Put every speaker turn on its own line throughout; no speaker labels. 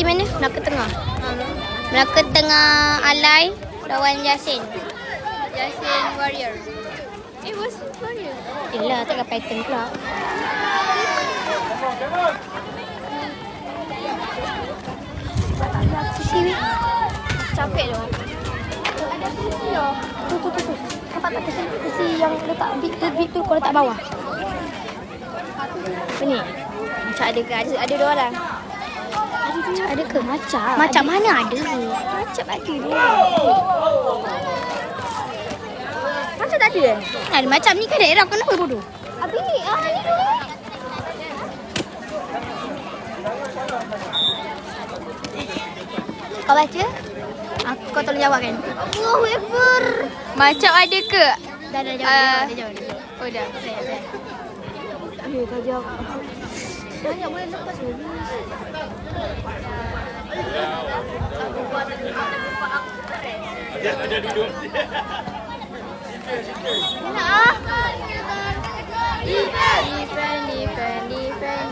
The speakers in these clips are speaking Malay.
mana? Melaka Tengah. Melaka Tengah Alai lawan Yasin.
Yasin Warrior. Was Warrior?
Yelah, tak ada pattern pula. Sisi weh.
Capek tu.
Ada sisi lah. Tu. Nampak tak kursi yang letak bit tu kau letak bawah. Apa ni?
Macam ada ke? Ada dua orang.
Macam ada ke? Macam mana ada?
Macam ada dua. Macam tak ada eh?
Ada macam ni kan daerah kenapa bodoh?
Abi, ni dua.
Kau baca? Kau tolong jawab kan?
Allahu Akbar.
Macam ada ke?
Dah jawab.
Oh dah.
Saya.
Tak jawab. Banyak boleh lepas ni.
Ada duduk.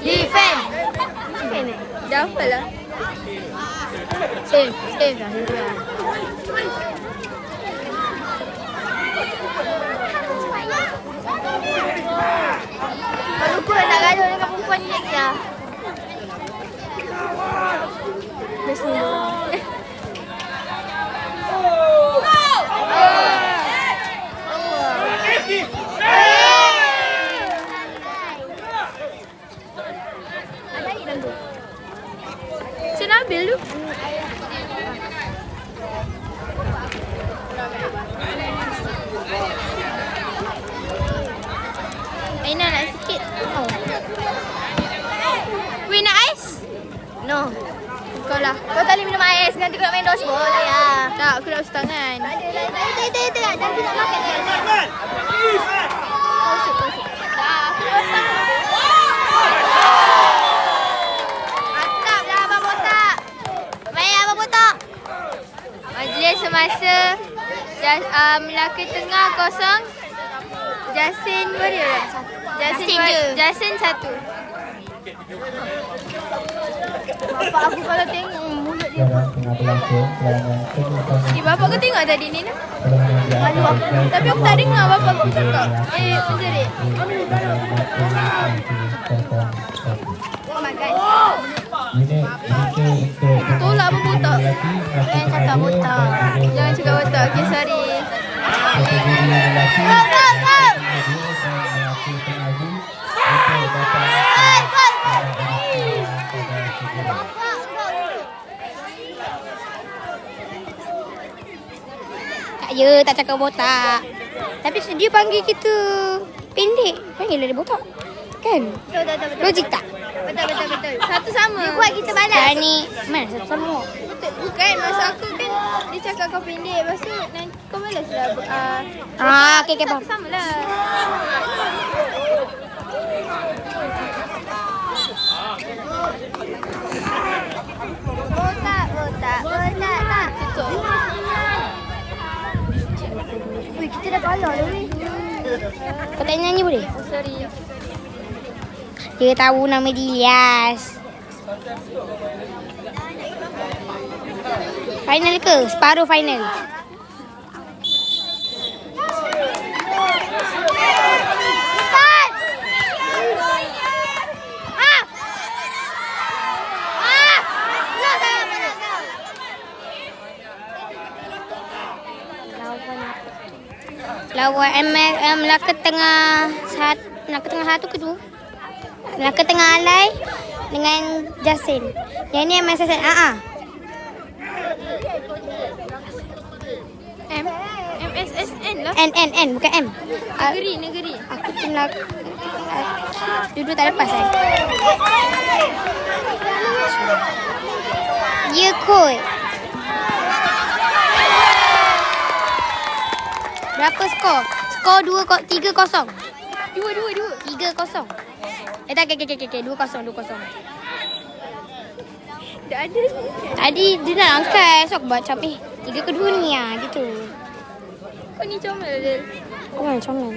Defend. Dah hafal lah.
Save dah.
Kau lupa nak gaduh dengan perempuan ni lagi lah. Best ni dulu. Ada lagi dalam tu.
Macam Nabil tu.
Aina nak sikit. Oh.
Weh, nak ais?
No.
Kau lah.
Kau tak boleh minum ais. Nanti kau nak main dodgeball ya.
Tak, aku nak usaha tangan.
Tak. Nanti nak makan kan. Mantap dah Abang Botak. Main Abang Botak.
Majlis semasa Melaka Tengah 0, Yasin Warrior. Yasin 1.
Bapak aku kalau tengok mulut dia.
Bapak kau tengok tadi ni nak? Tapi aku tak dengar bapak kau cakap. Menjerit.
Oh my god.
Tolak apa botak?
Jangan cakap botak.
Jangan cakap botak. Okay, sorry.
Tak ya, tak cakap botak. Tapi dia panggil kita pendek. Panggil dia botak. Kan?
Betul.
Logik tak?
Betul.
Satu sama.
Dia buat kita balas.
Sekarang ni, mana satu sama?
Betul. Bukan. Masa aku kan dia cakap kau pendek. Lepas tu kau balas lah.
Okay, faham.
Sama lah.
Botak.
Tutup.
Weh, kita dah kalah dah weh.
Kau tak nyanyi boleh?
Sorry.
Dia tahu nama dia Ilyas. Final ke? Separuh final. Lawan Melaka Tengah satu ke dua? Melaka Tengah Alai dengan Yasin. Yang ni MSSN.
MSSN lah.
N bukan M.
Negeri.
Aku tu Melaka. Duduk tak lepas Ya kot. Berapa skor? Skor 3-0. 3-0. Tak, 2-0.
Dah ada.
Tadi dia nak angkat. So aku buat macam 3-2 ni lah. Gitu.
Kau ni comel dia.
Kau mana comel?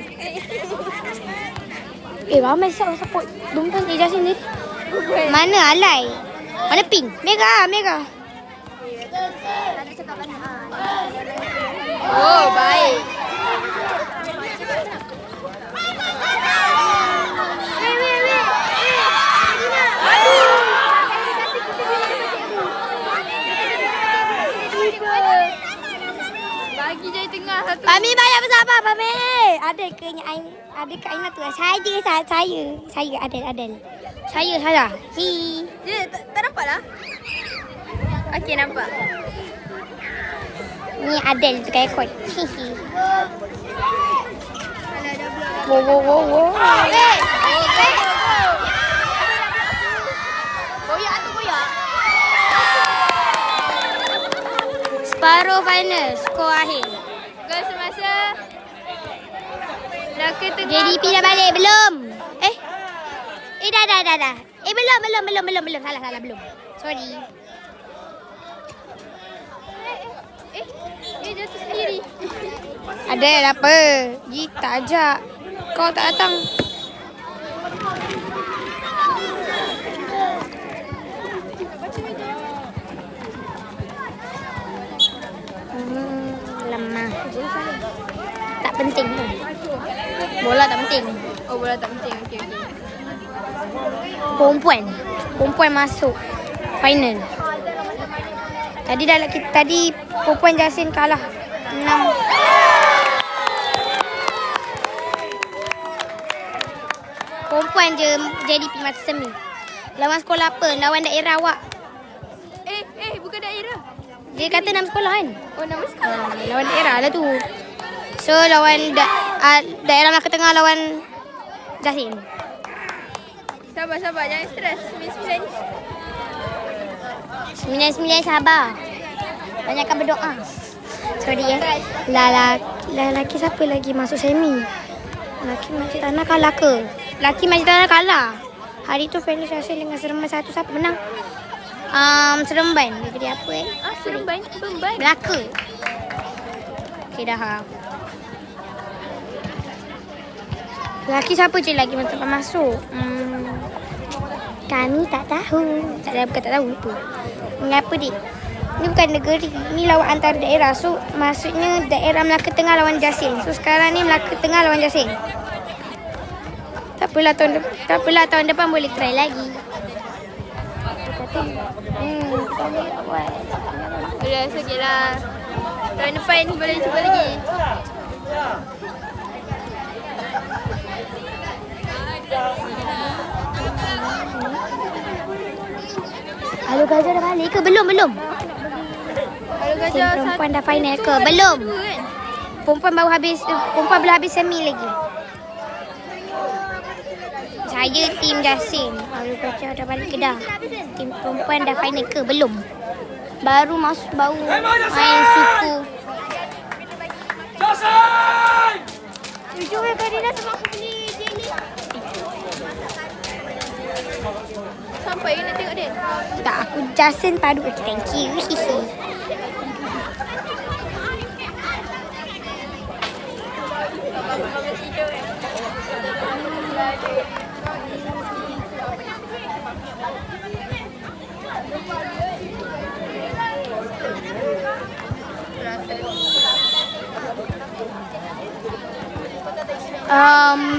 Ramai support Dumpang Yasin ni. Mana Alai? Mana pink? Merah.
Oh, baik. Bagi jari tengah satu.
Pami banyak bersabar, Pami. Ada ke kat Aina tu? Saya Adel. Saya salah.
Dia tak nampak lah. Okey, nampak.
Ni Adel tu kayak kot. Wow.
Koyak tu koyak.
Separuh final, skor akhir.
Gol semasa. Laka tengah.
JDP dah balik belum? Dah. Belum. Salah belum. Sorry.
Dia jatuh sendiri.
Adel apa? Tak ajak. Kau tak datang. Lemah. Tak penting. Bola tak penting.
Oh, bola tak penting. Okey.
Perempuan masuk final. Tadi perempuan Jasin kalah 6. Perempuan je JDP masa semi. Lawan sekolah apa? Lawan daerah awak.
Bukan daerah.
Dia kata 6 sekolah kan?
Oh, nama sekolah.
Lawan daerah lah tu. So lawan daerah Melaka Tengah lawan Jasin.
Sabar, jangan stres.
99 sabar. Banyakkan berdoa. Sorry ya. Lelaki siapa lagi masuk semi? Lelaki Majid Tanah kalah ke? Lelaki Majid Tanah kalah. Hari tu Felix Jasin dengan Seremban 1. Siapa menang? Seremban. Dia jadi apa
Seremban.
Melaka. Okay dah. Lelaki siapa je lagi tempat masuk? Kami tak tahu. Bukan tak tahu, lupa. Mengapa dik? Ni bukan negeri. Ni lawan antara daerah. So maksudnya daerah Melaka Tengah lawan Jasin. So sekarang ni Melaka Tengah lawan Jasin. Tak apalah tahun depan boleh try lagi.
Dah sikit lah. Tahun depan boleh cuba lagi.
Halo Gajah dah balik ke? Belum.
Kalau
Okay,
gajah
perempuan dah final ke? Belum.
kan?
Perempuan belum habis semi lagi. Saya tim Jasin. Halo Gajah dah balik ke dah? Tim perempuan dah final ke? Belum. Baru main suku.
Jujur Kak Dina sebab aku beli jelly.
Sampai nak tengok dia.
Tak, aku Jasin padu. Okay, thank you.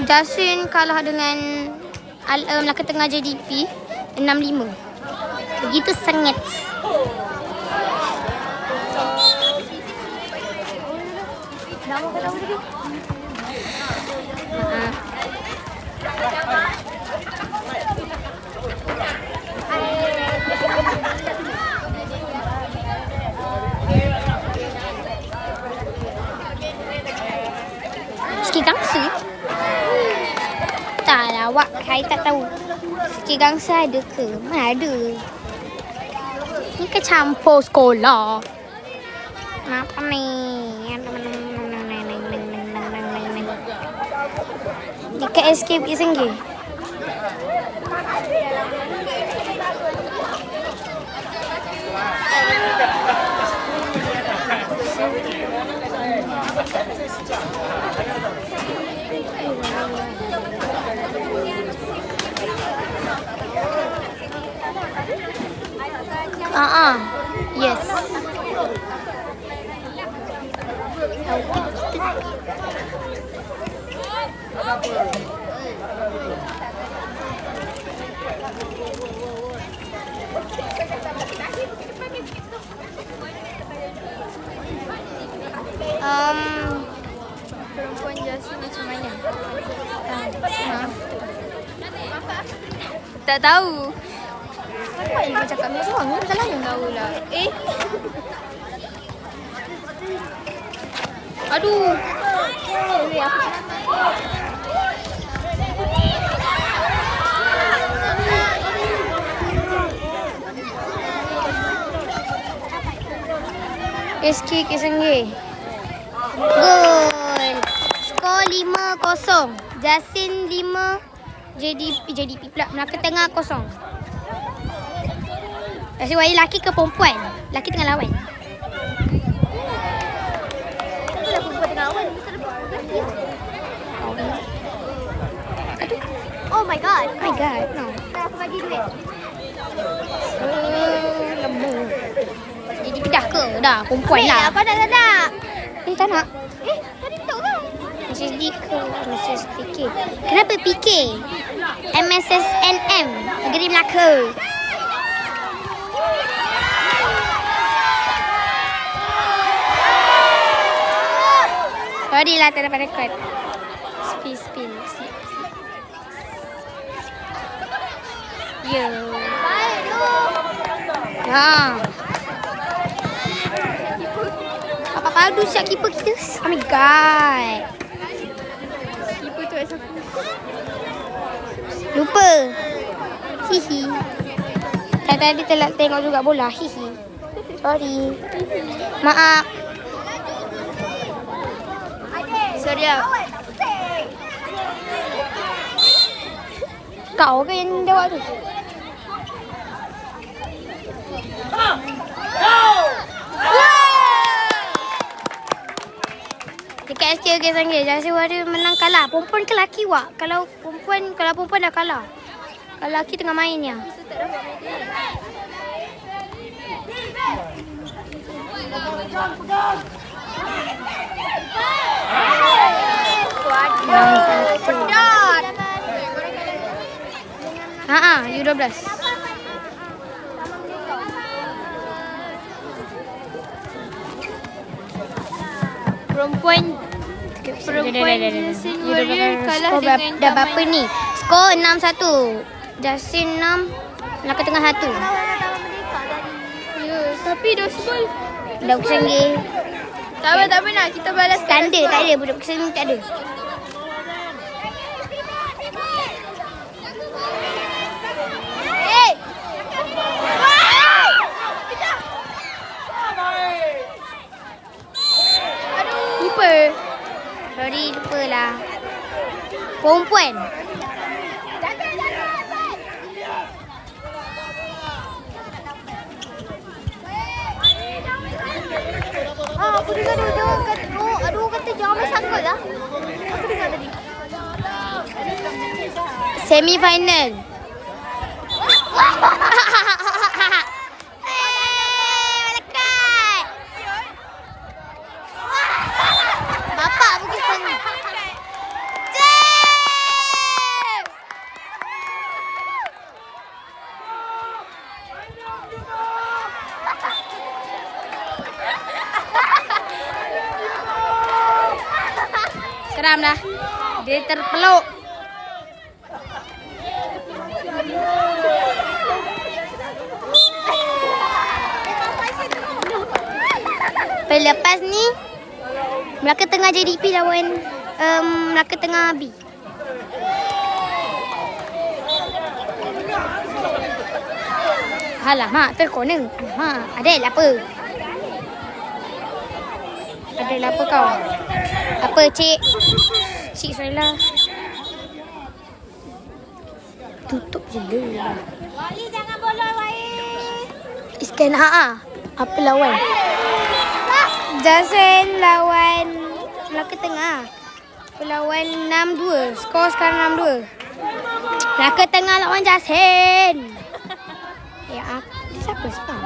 Jasin kalah dengan Melaka Tengah JDP 6-5. Begitu sengit. Sikit gangsa? Tak lah awak, saya tak tahu. Sikit gangsa ada ke? Mana ada? Ni ke campur sekolah. Kenapa ni? Dekat escape ke Senggih? Yes.
Perempuan Jasin macam mana? Tak tahu.
Apa yang kau cakap ni seorang? Ni salahnya.
Tahu lah. Aduh.
SK Kesengge. Gol. Skor 5-0. Jasin 5. JDP pula. Melaka Tengah 0. Jasin Wahid laki ke perempuan? Laki tengah lawan.
Itulah perempuan tengah awal. Oh my god.
Oh my god. No.
Aku bagi duit.
Lembu. JDP dah ke? Dah. Perempuan lah.
Apa nak?
Tak nak.
Tadi tak kan?
MSSD ke MSS PK. Kenapa PK? MSSNM Negeri Melaka. Sorry lah tak dapat rekod. Spill. Ya.
Baik tu.
Ha. Apa padu siap keeper kita? Oh my god.
Keeper tu siapa?
Lupa. Hihi. Tadi telah tengok juga bola. Hihi. Sorry. Maaf.
Sorry lah.
Kau ke yang jawab tu? Dekat SK Kesengge, Jasin Wahid menang kalah. Perempuan ke lelaki wak? Kalau perempuan dah kalah. Kalau lelaki tengah main ya.
Pedot.
U12.
Perempuan Jasin Warrior kalah
skor
dengan
dah berapa ni? Skor 6-1. Jasin 6, Melaka Tengah 1.
Ya, tapi dah sebal.
Budak Kesengge.
Tak apa nak kita balas
Tak ada. Budak Kesengge tak ada. Keeper. Sorry, lupalah. Perempuan.
Aku dengar dia jawab kata, kata jangan main sangkut lah. Aku dengar tadi.
Semi final. Bapak pergi sana. Seram dah. Dia terpeluk. Lepas ni Melaka Tengah JDP lawan Melaka Tengah B. Halah mak terkona. Ada apa? Ada apa kau? Apa cik? Cik Suhaila. Tutup je lah.
Wali jangan bolos Wali.
Iskan apa lawan? Jasin lawan Melaka Tengah. Lawan 6-2. Skor sekarang 6-2. Melaka Tengah lawan Jasin. Ya, siapa spam?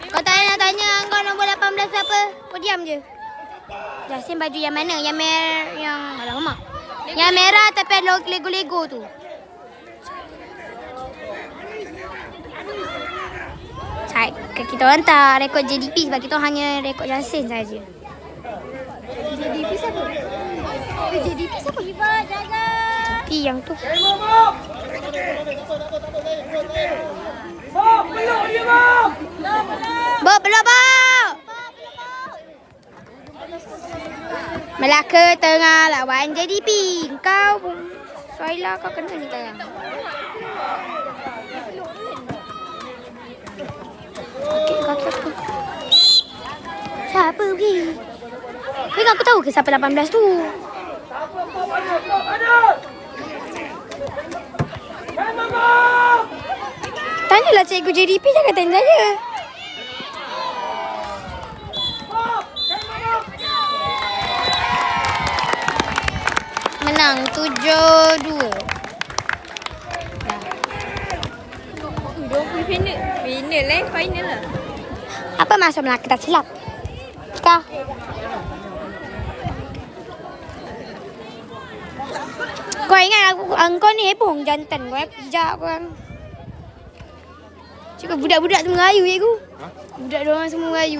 Kau tak nak tanya kau nombor 18 apa? Kau diam je. Jasin baju yang mana? Yang merah, yang alamak. Yang merah tapi ada Lego-Lego tu. Kita orang tak rekod JDP sebab kita hanya rekod Jasin saja.
JDP siapa? JDP siapa? Iba, jaga.
JDP yang tu. Bob, belum Bob. Melaka tengah lawan JDP. Kau Soila kau kena ni sekarang. Siapa pergi? Kau aku tahu ke siapa 18 tu? Tanyalah cikgu JDP, jangan tanya saya. Menang 7-2.
Final lah.
Apa maksud Melaka tak silap? Kau. Kau ingat kau ni heboh jantan kau pijak kau. Cakap budak-budak tu Melayu cikgu. Budak diorang semua Melayu.